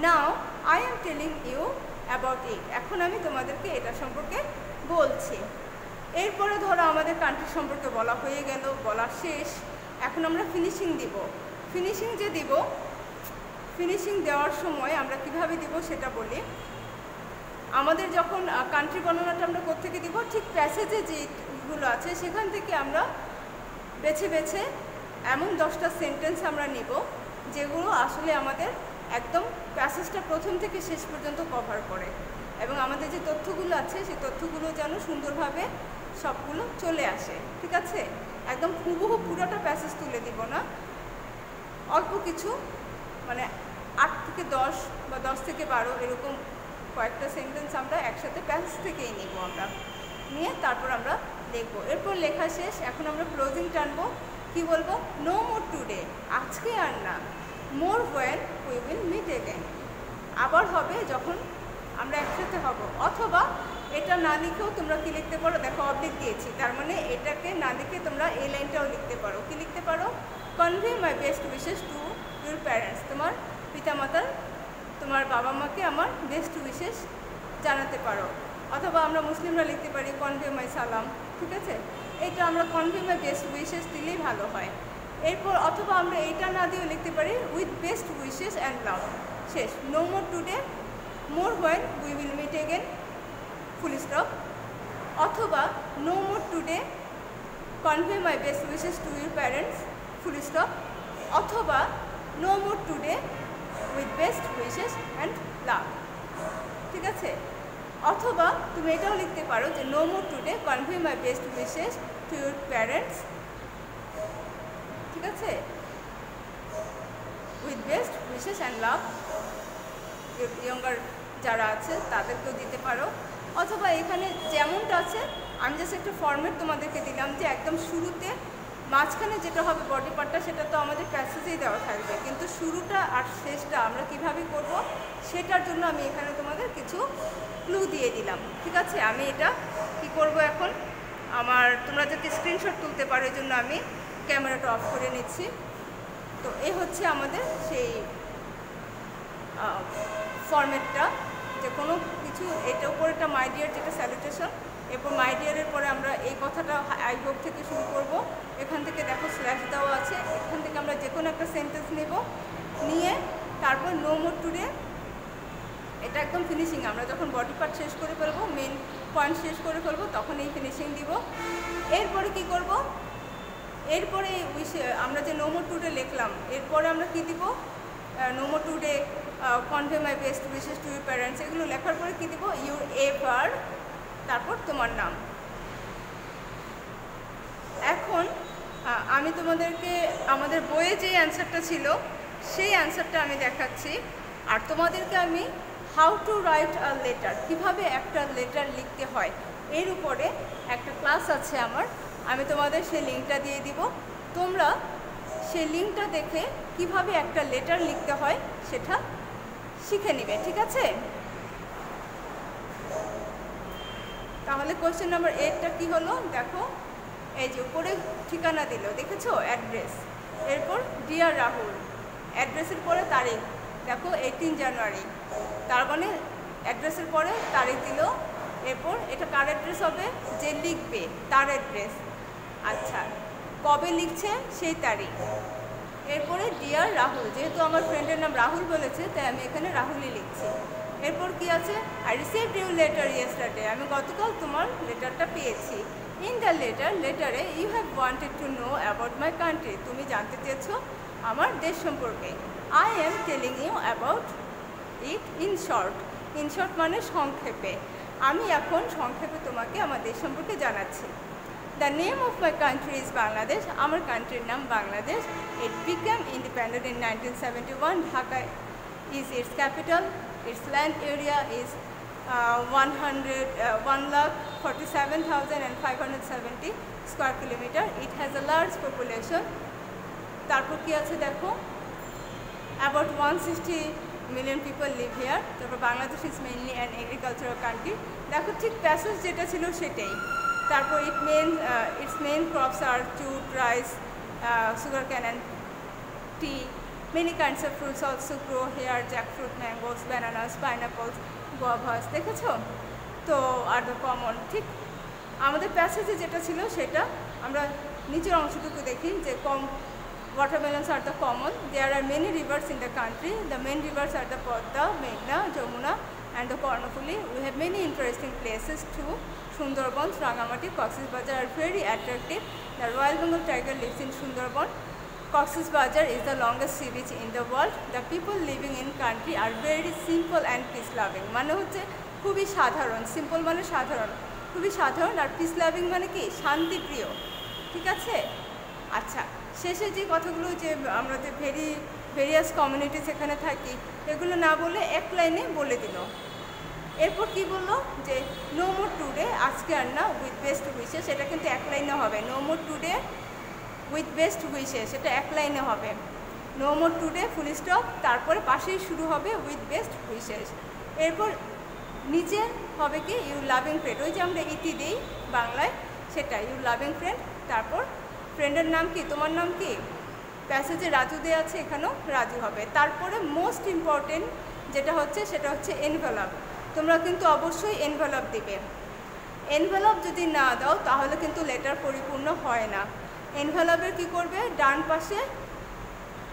Now I am telling you about it, এখন আমি তোমাদেরকে এটা সম্পর্কে বলছি। এরপরে ধরো আমাদের কান্ট্রি সম্পর্কে বলা হয়ে গেল, বলা শেষ, এখন আমরা ফিনিশিং দিব। ফিনিশিং যে দিব, ফিনিশিং দেওয়ার সময় আমরা কিভাবে দিব সেটা বলি। আমাদের যখন কান্ট্রি বর্ণনাটা আমরা কোত্থেকে দিব? ঠিক প্যাসেজে যেগুলো আছে সেখান থেকে আমরা বেছে বেছে এমন 10টা সেন্টেন্স আমরা নিব যেগুলো আসলে আমাদের একদম প্যাসেজটা প্রথম থেকে শেষ পর্যন্ত কভার করে, এবং আমাদের যে তথ্যগুলো আছে সেই তথ্যগুলো যেন সুন্দরভাবে সবগুলো চলে আসে, ঠিক আছে? একদম হুবহু পুরোটা প্যাসেজ তুলে দিব না, অল্প কিছু, মানে 8 থেকে 10 বা 10 থেকে 12 এরকম কয়েকটা সেন্টেন্স আমরা একসাথে প্যাসেজ থেকেই নিব, আমরা নিয়ে তারপর আমরা লিখবো। এরপর লেখা শেষ, এখন আমরা ক্লোজিং টানবো। কি বলবো? নো মোর টুডে, আজকে আর না। More when we will meet again, আবার হবে যখন আমরা একসাথে হব। অথবা এটা না লিখেও তোমরা কি লিখতে পারো? দেখো অবলিক দিয়েছি, তার মানে এটাকে না লিখে তোমরা এই লাইনটাও লিখতে পারো। কি লিখতে পারো? Convey my best wishes to your parents, তোমার পিতামাতার, তোমার বাবা মাকে আমার বেস্ট উইশেস জানাতে পারো। অথবা আমরা মুসলিমরা লিখতে পারি কনভে মাই সালাম, ঠিক আছে? এটা আমরা কনভে মাই বেস্ট উইশেস দিলেই ভালো হয়। এরপর অথবা আমরা এইটা না দিয়েও লিখতে পারি with best wishes and love, শেষ। No more today, more when we will meet again, full stop. অথবা no more today, convey my best wishes to your parents, full stop. অথবা no more today with best wishes and love, ঠিক আছে? অথবা তুমি এটাও লিখতে পারো যে no more today, convey my best wishes to your parents, ঠিক আছে, with best wishes and love. Younger যারা আছে তাদেরকেও দিতে পারো। অথবা এখানে যেমনটা আছে আমি জাস্ট একটা ফরম্যাট তোমাদেরকে দিলাম, যে একদম শুরুতে মাঝখানে যেটা হবে বডি পার্টটা সেটা তো আমাদের প্যাসেজেই দেওয়া থাকবে, কিন্তু শুরুটা আর শেষটা আমরা কিভাবে করব সেটার জন্য আমি এখানে তোমাদের কিছু ক্লু দিয়ে দিলাম, ঠিক আছে? আমি এটা কি করব এখন, আমার তোমরা যাতে স্ক্রিনশট তুলতে পারো এই জন্য আমি ক্যামেরাটা অফ করে নিচ্ছি। তো এই হচ্ছে আমাদের সেই ফরম্যাটটা, যে কোনো কিছু এটার উপর একটা মাই ডিয়ার যেটা স্যালুটেশন, এরপর মাই ডিয়ারের পরে আমরা এই কথাটা আই হোপ থেকে শুরু করব। এখান থেকে দেখো স্ল্যাশ দেওয়া আছে, এখান থেকে আমরা যে কোনো একটা সেন্টেন্স নেব, নিয়ে তারপর নো মোর টুডে, এটা একদম ফিনিশিং। আমরা যখন বডি পার্ট শেষ করে ফেলবো, মেন পয়েন্ট শেষ করে ফেলবো, তখন এই ফিনিশিং দিব। এরপরে কি করব? এরপরে আমরা যে নো মোর টুডে লিখলাম, এরপরে আমরা কি দিব? No more today, convey my best wishes to your parents, এগুলো লেখার পরে কি দিব? ইউর এভার, তারপর তোমার নাম। এখন আমি তোমাদেরকে আমাদের বইয়ে যে অ্যান্সারটা ছিল সেই অ্যান্সারটা আমি দেখাচ্ছি, আর তোমাদেরকে আমি how to write a letter, কীভাবে একটা লেটার লিখতে হয়, এর উপরে একটা ক্লাস আছে আমার, আমি তোমাদের সেই লিঙ্কটা দিয়ে দিব। তোমরা সেই লিঙ্কটা দেখে কিভাবে একটা লেটার লিখতে হয় সেটা শিখে নিবে, ঠিক আছে? তাহলে কোয়েশ্চেন নাম্বার 8টা কী হলো দেখো, এই যে উপরে ঠিকানা দিল, দেখেছো? অ্যাড্রেস। এরপর ডিয়ার রাহুল, অ্যাড্রেসের পরে তারিখ, দেখো 18 জানুয়ারি, তার মানে অ্যাড্রেসের পরে তারিখ দিল। এরপর এটা কার অ্যাড্রেস হবে? যে লিখবে তার অ্যাড্রেস, আচ্ছা কবে লিখছে সেই তারিখ। এরপরে ডিয়ার রাহুল, যেহেতু আমার ফ্রেন্ডের নাম রাহুল বলেছে তাই আমি এখানে রাহুলই লিখছি। এরপর কি আছে? I received your letter yesterday, আমি গতকাল তোমার লেটারটা পেয়েছি। ইন দ্য লেটারে you have wanted to know about my country, তুমি জানতে চেয়েছো আমার দেশ সম্পর্কে। I am telling you about it in short মানে সংক্ষেপে। আমি এখন সংক্ষেপে তোমাকে আমার দেশ সম্পর্কে জানাচ্ছি। The name of my country is Bangladesh. আমার কান্ট্রির নাম Bangladesh. It became independent in 1971। Dhaka is its capital. It's land area is 1,47,570 square kilometre. It has a large population. তারপর কি আছে দেখো, about 160 million people live here. তারপর Bangladesh is mainly an agricultural country. দেখো ঠিক প্যাসেজ যেটা ছিল সেটাই। তারপর it's main crops are jute, rice, sugar cane and tea. Many kinds of fruits also grow here: jackfruit, mangoes, bananas, pineapples, guavas. দেখেছো তো আর the common. ঠিক আমাদের প্যাসেজে যেটা ছিল সেটা আমরা নিচের অংশটুকু দেখি যে watermelons are the common. There are many rivers in the country. The main rivers are the Podda, Meghna, Jamuna and the Karnafuli. We have many interesting places too. Sundarban, Rangamati, Cox's Bazar are very attractive. The Royal Bengal tiger lives in Sundarban. Cox's Bazar is the longest sea beach in the world. The people living in country are very simple and peace loving. মানে হচ্ছে খুবই সাধারণ। Simple মানে সাধারণ, খুবই সাধারণ। আর peace loving মানে কি শান্তিপ্রিয়। ঠিক আছে। আচ্ছা, শেষে যে কথাগুলো যে আমরা যে ভেরিয়াস কমিউনিটিস এখানে থাকি এগুলো না বলে এক লাইনে বলে দিল। এরপর কি বললো যে নো মোর টুডে, আজকে আর না, উইথ বেস্ট উইশেস। এটা কিন্তু এক লাইনে হবে। No more today with best wishes, এটা এক লাইনে হবে। No more today full stop, তারপরে পাশেই শুরু হবে উইথ বেস্ট উইশেস। এরপর নিচে হবে কি ইউ লাভিং ফ্রেন্ড, ওই যে আমরা ইতি দিই বাংলায় সেটা, ইউ লাভিং ফ্রেন্ড। তারপর ফ্রেন্ডের নাম কি, তোমার নাম কি, প্যাসেজে রাজু দেওয়া আছে, এখানেও রাজু হবে। তারপরে মোস্ট ইম্পর্টেন্ট যেটা হচ্ছে সেটা হচ্ছে এনভেলপ। তোমরা কিন্তু অবশ্যই এনভেলপ দিবে। এনভেলপ যদি না দাও তাহলে কিন্তু লেটার পরিপূর্ণ হয় না। এনভেলপের কি করবে, ডান পাশে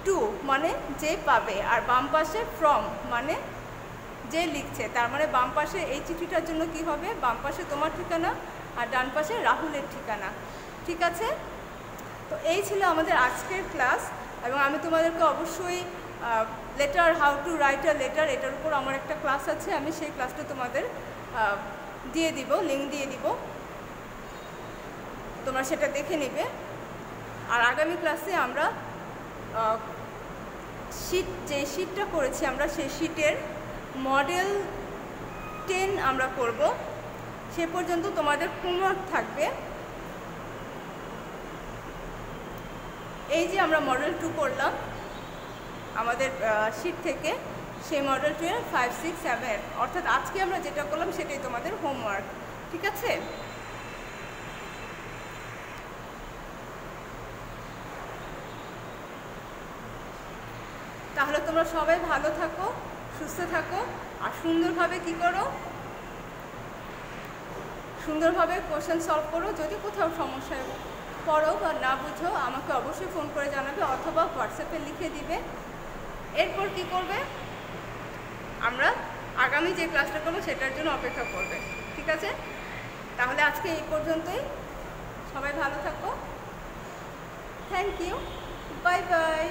টু মানে যে পাবে, আর বাম পাশে ফ্রম মানে যে লিখছে। তার মানে বাম পাশে এই চিঠিটার জন্য কি হবে, বাম পাশে তোমার ঠিকানা আর ডান পাশে রাহুলের ঠিকানা। ঠিক আছে। তো এই ছিল আমাদের আজকের ক্লাস, এবং আমি তোমাদেরকে অবশ্যই letter, how to write a letter, এটার উপর আমার একটা ক্লাস আছে, আমি সেই ক্লাসটা তোমাদের দিয়ে দিব, লিঙ্ক দিয়ে দিব, তোমরা সেটা দেখে নেবে। আর আগামী ক্লাসে আমরা যে শিটটা করেছি আমরা সেই শিটের মডেল 10 আমরা করব। সে পর্যন্ত তোমাদের হোমওয়ার্ক থাকবে। এই যে আমরা মডেল 2 করলাম আমাদের শিট থেকে, সেই মডেল 2 এর 5, 6, 7, অর্থাৎ আজকে আমরা যেটা করলাম সেটাই তোমাদের হোমওয়ার্ক। ঠিক আছে। তাহলে তোমরা সবাই ভালো থাকো, সুস্থ থাকো, আর সুন্দরভাবে কি করো, সুন্দরভাবে কোশ্চেন সলভ করো। যদি কোথাও সমস্যায় পড়ো বা না বুঝো আমাকে অবশ্যই ফোন করে জানাবে অথবা হোয়াটসঅ্যাপে লিখে দিবে। এরপর কি করবে, আমরা আগামী যে ক্লাসটা করবো সেটার জন্য অপেক্ষা করবে। ঠিক আছে। তাহলে আজকে এই পর্যন্তই। সবাই ভালো থাকো। Thank you. Bye by.